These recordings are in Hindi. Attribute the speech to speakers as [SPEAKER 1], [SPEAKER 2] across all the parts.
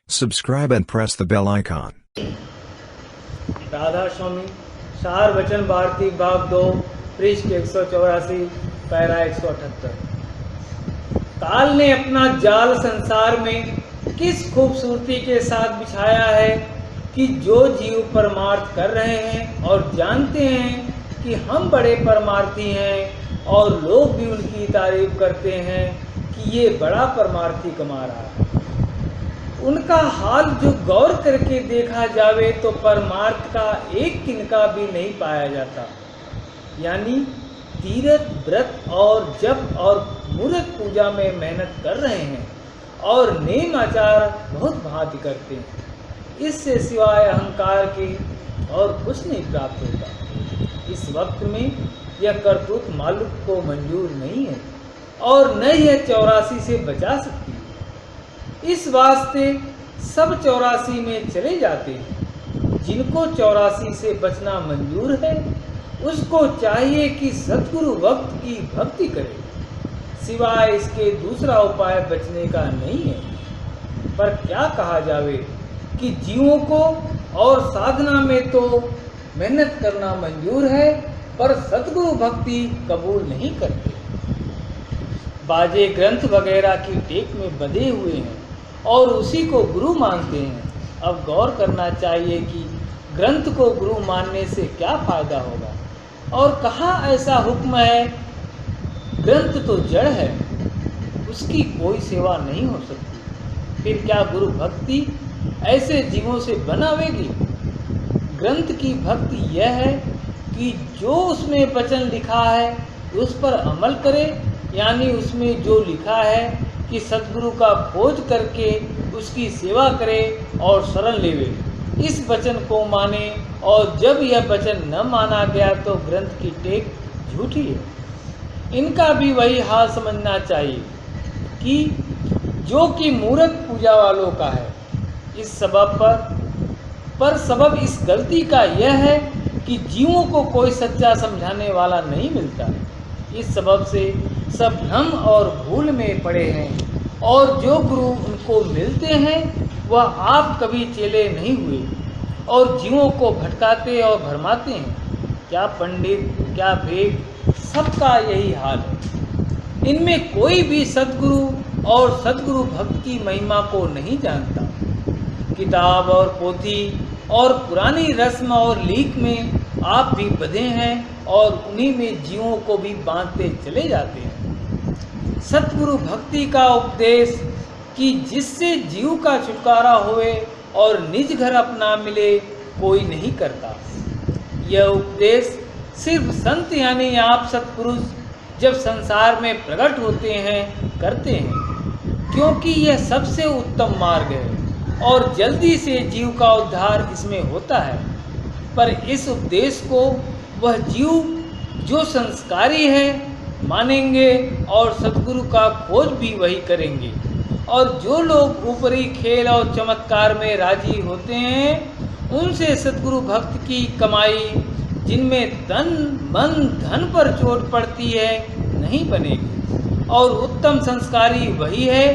[SPEAKER 1] Subscribe and press the bell icon.
[SPEAKER 2] Radha स्वामी सार वचन भारती भाग 2 पृष्ठ 184 पैरा 178। काल ने अपना जाल संसार में किस खूबसूरती के साथ बिछाया है कि जो जीव परमार्थ कर रहे हैं और जानते हैं कि हम बड़े परमार्थी हैं और लोग भी उनकी तारीफ करते हैं कि ये बड़ा परमार्थी कमा रहा है, उनका हाल जो गौर करके देखा जावे तो परमार्थ का एक किनका भी नहीं पाया जाता। यानी तीर्थ व्रत और जप और मूर्त पूजा में मेहनत कर रहे हैं और नेम आचार बहुत भांति करते हैं, इससे सिवाय अहंकार के और कुछ नहीं प्राप्त होता। इस वक्त में यह करतूत मालूक को मंजूर नहीं है और न यह 84 से बचा सकती है। इस वास्ते सब 84 में चले जाते हैं। जिनको 84 से बचना मंजूर है उसको चाहिए कि सद्गुरु वक्त की भक्ति करे, सिवाय इसके दूसरा उपाय बचने का नहीं है। पर क्या कहा जावे कि जीवों को और साधना में तो मेहनत करना मंजूर है पर सद्गुरु भक्ति कबूल नहीं करते। बाजे ग्रंथ वगैरह की टेक में बंधे हुए हैं और उसी को गुरु मानते हैं। अब गौर करना चाहिए कि ग्रंथ को गुरु मानने से क्या फायदा होगा और कहाँ ऐसा हुक्म है। ग्रंथ तो जड़ है, उसकी कोई सेवा नहीं हो सकती, फिर क्या गुरु भक्ति ऐसे जीवों से बनावेगी। ग्रंथ की भक्ति यह है कि जो उसमें वचन लिखा है उस पर अमल करे, यानी उसमें जो लिखा है कि सद्गुरु का खोज करके उसकी सेवा करे और शरण लेवे, इस वचन को माने। और जब यह वचन न माना गया तो ग्रंथ की टेक झूठी है। इनका भी वही हाल समझना चाहिए कि जो कि मूर्त पूजा वालों का है। इस सबब पर सबब इस गलती का यह है कि जीवों को कोई सच्चा समझाने वाला नहीं मिलता। इस सबब से सब भ्रम और भूल में पड़े हैं और जो गुरु उनको मिलते हैं वह आप कभी चेले नहीं हुए और जीवों को भटकाते और भरमाते हैं। क्या पंडित क्या वेद, सबका यही हाल है। इनमें कोई भी सद्गुरु और सद्गुरु भक्त की महिमा को नहीं जानता। किताब और पोथी और पुरानी रस्म और लीक में आप भी बंधे हैं और उन्हीं में जीवों को भी बांधते चले जाते हैं। सतगुरु भक्ति का उपदेश कि जिससे जीव का छुटकारा होए और निज घर अपना मिले कोई नहीं करता। यह उपदेश सिर्फ संत यानी आप सत्पुरुष जब संसार में प्रकट होते हैं करते हैं, क्योंकि यह सबसे उत्तम मार्ग है और जल्दी से जीव का उद्धार इसमें होता है। पर इस उपदेश को वह जीव जो संस्कारी है मानेंगे और सद्गुरु का खोज भी वही करेंगे। और जो लोग ऊपरी खेल और चमत्कार में राजी होते हैं उनसे सद्गुरु भक्त की कमाई, जिनमें तन मन धन पर चोट पड़ती है, नहीं बनेगी। और उत्तम संस्कारी वही है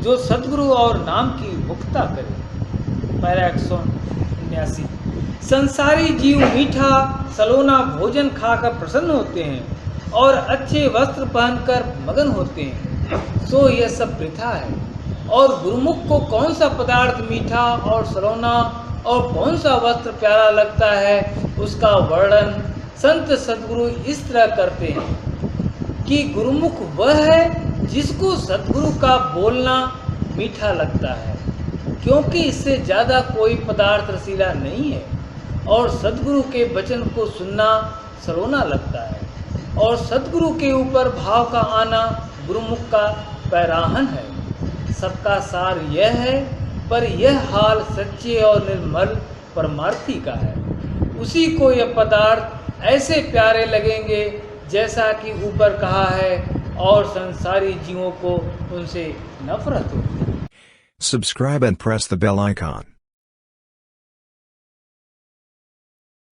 [SPEAKER 2] जो सद्गुरु और नाम की मुक्ता करे। पैरा 179। संसारी जीव मीठा सलोना भोजन खाकर प्रसन्न होते हैं और अच्छे वस्त्र पहनकर मगन होते हैं, सो यह सब वृथा है। और गुरुमुख को कौन सा पदार्थ मीठा और सलोना और कौन सा वस्त्र प्यारा लगता है, उसका वर्णन संत सद्गुरु इस तरह करते हैं कि गुरुमुख वह है जिसको सद्गुरु का बोलना मीठा लगता है, क्योंकि इससे ज़्यादा कोई पदार्थ रसीला नहीं है। और सद्गुरु के वचन को सुनना सलोना लगता है और सद्गुरु के ऊपर भाव का आना गुरुमुख का पैराहन है। सबका सार यह है, पर यह हाल सच्चे और निर्मल परमार्थी का है। उसी को यह पदार्थ ऐसे प्यारे लगेंगे जैसा कि ऊपर कहा है, और संसारी जीवों को उनसे नफरत होगी।
[SPEAKER 1] Subscribe and press the bell icon.